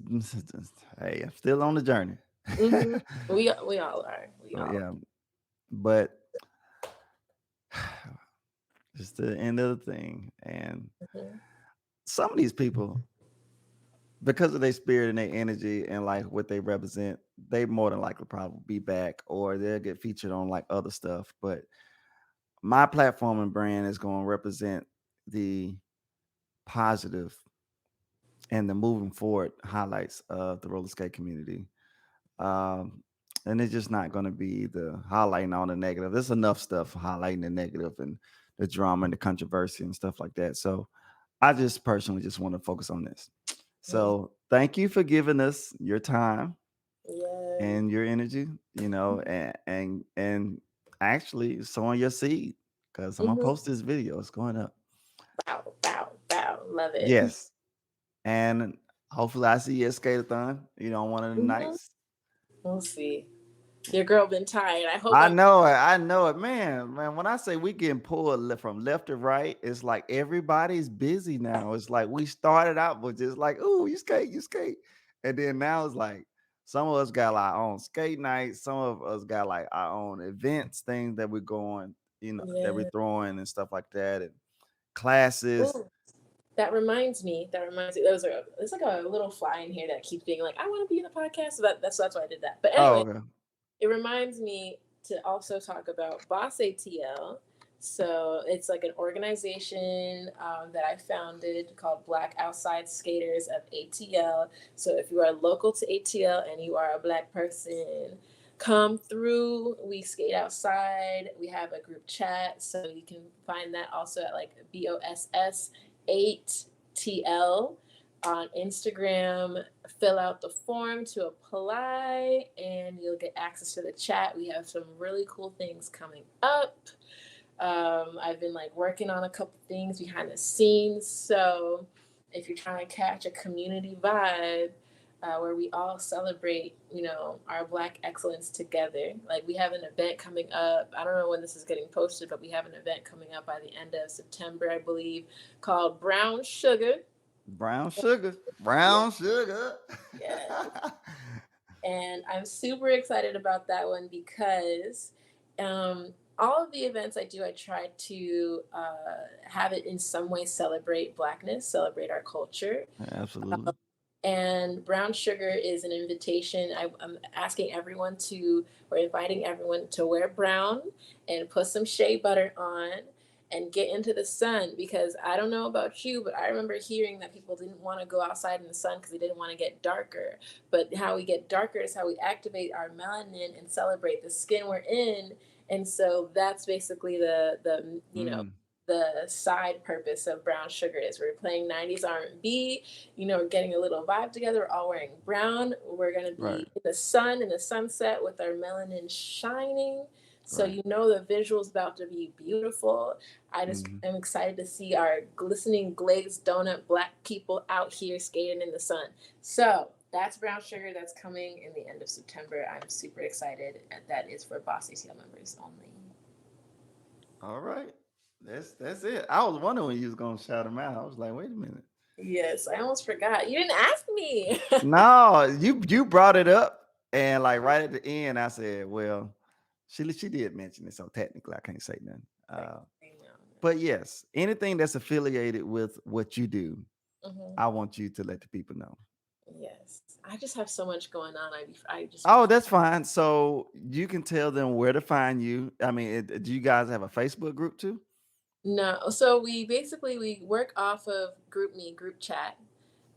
Speaker 1: Hey, I'm still on the journey.
Speaker 2: Hmm. We all are. We
Speaker 1: But
Speaker 2: all
Speaker 1: yeah, but it's the end of the thing. And
Speaker 2: are. Hmm.
Speaker 1: some of these people, because of their spirit and their energy and like what they represent, they more than likely probably be back or they'll get featured on like other stuff. But my platform and brand is going to represent the positive and the moving forward highlights of the roller skate community. Um, and it's just not going to be the highlighting on the negative. There's enough stuff highlighting the negative and the drama and the controversy and stuff like that. So I just personally just want to focus on this.
Speaker 2: Yeah.
Speaker 1: So thank you for giving us your time
Speaker 2: Yes.
Speaker 1: and your energy, and actually sowing your seed because I'm gonna
Speaker 2: Hmm.
Speaker 1: post this video. It's going up.
Speaker 2: Bow, bow, bow. Love it.
Speaker 1: Yes, and hopefully I see you at Skate-a-thon. On one of the
Speaker 2: Hmm.
Speaker 1: nights.
Speaker 2: We'll see. Your girl been tired. I hope
Speaker 1: I
Speaker 2: I'm.
Speaker 1: know it. I know it, man. Man, when I say we getting pulled from left to right, it's like everybody's busy now. It's like we started out with just like, "Ooh, you skate," and then now it's like some of us got our own skate nights. Some of us got like our own events, things that we're going, that we're
Speaker 2: Yeah.
Speaker 1: throwing and stuff like that, and classes.
Speaker 2: Ooh, that reminds me. That reminds me. There's like a little fly in here that keeps being like, I want to be in the podcast. So that's why I did that. But
Speaker 1: Oh,
Speaker 2: anyway,
Speaker 1: okay.
Speaker 2: it reminds me to also talk about Boss ATL. So it's like an organization that I founded called Black Outside Skaters of ATL. So if you are local to ATL and you are a Black person, come through. We skate outside. We have a group chat. So you can find that also at like BOSS 8TL on Instagram. Fill out the form to apply and you'll get access to the chat. We have some really cool things coming up. I've been like working on a couple things behind the scenes. So if you're trying to catch a community vibe, where we all celebrate, our Black excellence together. Like we have an event coming up. I don't know when this is getting posted, but we have an event coming up by the end of September, I believe, called Brown Sugar.
Speaker 1: Brown sugar.
Speaker 2: Yeah,
Speaker 1: Brown sugar.
Speaker 2: yeah. And I'm super excited about that one because all of the events I do, I try to have it in some way celebrate Blackness, celebrate our culture.
Speaker 1: Absolutely.
Speaker 2: And brown sugar is an invitation. I'm asking everyone to, or inviting everyone to wear brown and put some shea butter on and get into the sun because I don't know about you, but I remember hearing that people didn't want to go outside in the sun because they didn't want to get darker. But how we get darker is how we activate our melanin and celebrate the skin we're in. And so that's basically
Speaker 1: Mm,
Speaker 2: the side purpose of brown sugar is we're playing 90s R&B, we're getting a little vibe together. We're all wearing brown. We're going to
Speaker 1: right.
Speaker 2: be in the sun, in the sunset with our melanin shining. So
Speaker 1: Right.
Speaker 2: the visual's about to be beautiful. I just
Speaker 1: Mhm.
Speaker 2: am excited to see our glistening glazed donut Black people out here skating in the sun. So that's brown sugar. That's coming in the end of September. I'm super excited. And that is for Boss ATL members only.
Speaker 1: All right. That's it. I was wondering when you was gonna shout him out. I was like, wait a minute.
Speaker 2: Yes, I almost forgot. You didn't ask me.
Speaker 1: No, you brought it up, and like right at the end, I said, well, she did mention it, so technically I can't say nothing.
Speaker 2: I know.
Speaker 1: But yes, anything that's affiliated with what you do,
Speaker 2: Hmm.
Speaker 1: I want you to let the people know.
Speaker 2: Yes, I just have so much going on. I just be
Speaker 1: Oh, that's fine. So you can tell them where to find you. I mean, do you guys have a Facebook group too?
Speaker 2: no. So we work off of group chat.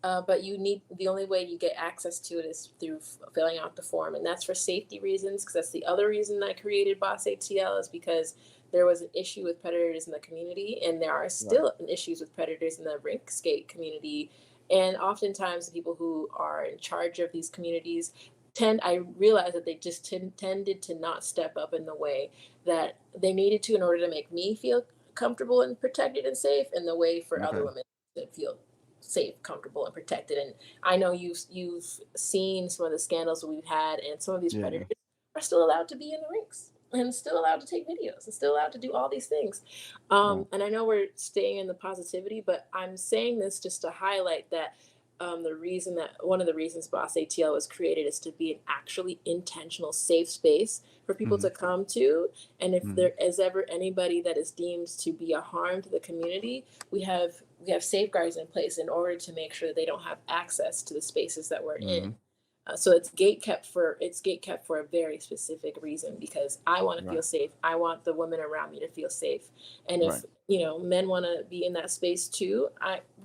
Speaker 2: But you need the only way you get access to it is through filling out the form, and that's for safety reasons. Because that's the other reason I created Boss ATL is because there was an issue with predators in the community, and there are
Speaker 1: Right.
Speaker 2: still issues with predators in the rink skate community. And oftentimes, the people who are in charge of these communities I realized that they just tended to not step up in the way that they needed to in order to make me feel comfortable and protected and safe, and the way for other
Speaker 1: Okay.
Speaker 2: women to feel safe, comfortable, and protected. And I know you've seen some of the scandals that we've had, and some of these
Speaker 1: Yeah.
Speaker 2: predators are still allowed to be in the rinks and still allowed to take videos and still allowed to do all these things.
Speaker 1: Right.
Speaker 2: And I know we're staying in the positivity, but I'm saying this just to highlight that the reason that one of the reasons Boss ATL was created is to be an actually intentional, safe space for people
Speaker 1: Hmm.
Speaker 2: to come to. And if
Speaker 1: Hmm.
Speaker 2: there is ever anybody that is deemed to be a harm to the community, we have safeguards in place in order to make sure that they don't have access to the spaces that we're in.
Speaker 1: Hmm.
Speaker 2: So it's gate kept for a very specific reason, because I want to feel
Speaker 1: Right.
Speaker 2: safe. I want the women around me to feel safe. And
Speaker 1: Right.
Speaker 2: if men want to be in that space too,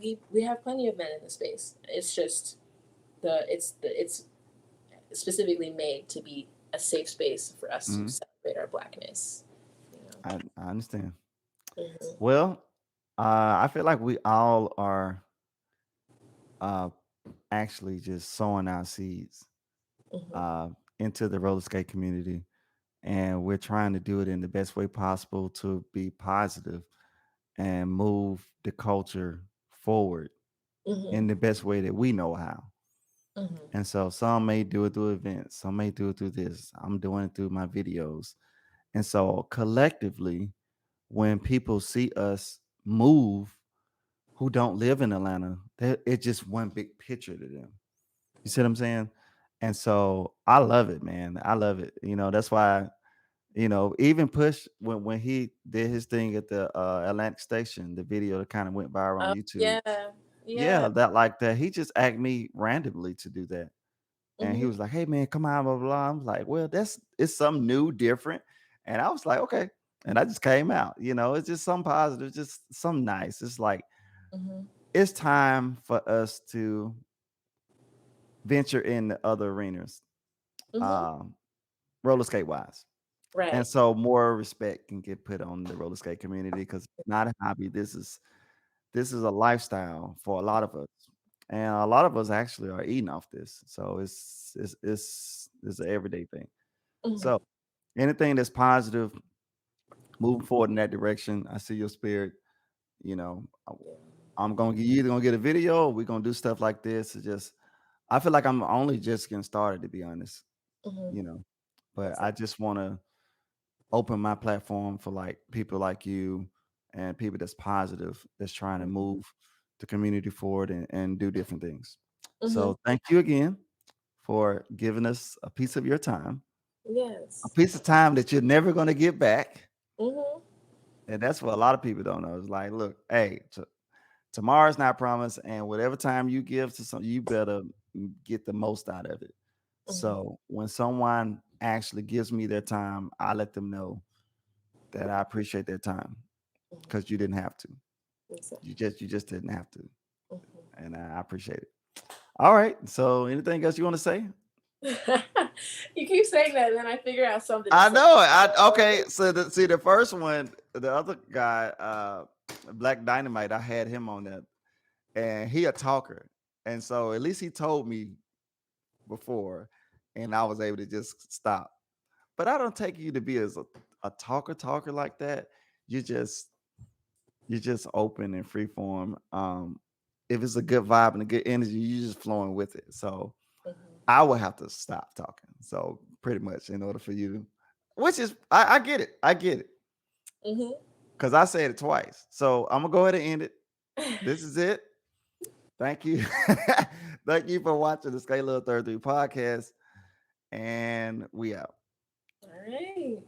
Speaker 2: we have plenty of men in the space. It's just it's specifically made to be a safe space for us to
Speaker 1: Hmm.
Speaker 2: celebrate our blackness. You know.
Speaker 1: I understand.
Speaker 2: Hmm.
Speaker 1: Well, I feel like we all are uh, actually just sowing our seeds
Speaker 2: Hmm.
Speaker 1: uh, into the roller skate community, and we're trying to do it in the best way possible to be positive and move the culture forward
Speaker 2: Hmm.
Speaker 1: in the best way that we know how.
Speaker 2: Hmm.
Speaker 1: And so some may do it through events, some may do it through this. I'm doing it through my videos. And so collectively, when people see us move who don't live in Atlanta, it's just one big picture to them. You see what I'm saying? And so I love it, man. I love it. That's why, even Push when he did his thing at the Atlantic Station, the video that kind of went viral on
Speaker 2: Oh
Speaker 1: YouTube.
Speaker 2: yeah, yeah.
Speaker 1: Yeah, that like that. He just asked me randomly to do that. And he
Speaker 2: Hmm.
Speaker 1: was like, "Hey man, come on, blah blah blah." I'm like, "Well, it's something new, different." And I was like, "Okay." And I just came out. It's just something positive, just something nice. It's like
Speaker 2: Hmm.
Speaker 1: it's time for us to venture into other arenas,
Speaker 2: Hmm.
Speaker 1: um, roller skate wise. And
Speaker 2: Right.
Speaker 1: so more respect can get put on the roller skate community because it's not a hobby. This is a lifestyle for a lot of us. And a lot of us actually are eating off this. So it's an everyday thing.
Speaker 2: Hmm.
Speaker 1: So anything that's positive, moving forward in that direction. I see your spirit. You know, I-
Speaker 2: Yeah.
Speaker 1: I'm gonna you either gonna get a video or we're gonna do stuff like this. It's just I feel like I'm only just getting started to be honest,
Speaker 2: Hmm.
Speaker 1: you know. But I
Speaker 2: Exactly.
Speaker 1: just wanna open my platform for like people like you and people that's positive, that's trying to move the community forward and do different things.
Speaker 2: Hmm.
Speaker 1: So thank you again for giving us a piece of your time, a
Speaker 2: Yes.
Speaker 1: piece of time that you're never gonna get back.
Speaker 2: Hmm.
Speaker 1: And that's what a lot of people don't know. It's like, look, hey, tomorrow's not promised, and whatever time you give to some, you better get the most out of it.
Speaker 2: Hmm.
Speaker 1: So when someone actually gives me their time, I let them know that I appreciate their time because
Speaker 2: Hmm.
Speaker 1: you didn't have to.
Speaker 2: Exactly.
Speaker 1: You just didn't have to,
Speaker 2: Hmm.
Speaker 1: and I appreciate it. All right. So anything else you want to say?
Speaker 2: You keep saying that, and then I figure out something to
Speaker 1: I
Speaker 2: say.
Speaker 1: know. Okay. So the first one, the other guy, Black Dynamite, I had him on that, and he a talker, and so at least he told me before, and I was able to just stop. But I don't take you to be as a talker like that. You just you're just open and free form. If it's a good vibe and a good energy, you're just flowing with it. So
Speaker 2: Hmm.
Speaker 1: I would have to stop talking. So pretty much in order for you to, which is I get it. I get it.
Speaker 2: Hmm.
Speaker 1: Because I said it twice. So I'm gonna go ahead and end it. This is it. Thank you. Thank you for watching the Sk8luv33 Podcast. And we out.
Speaker 2: All right.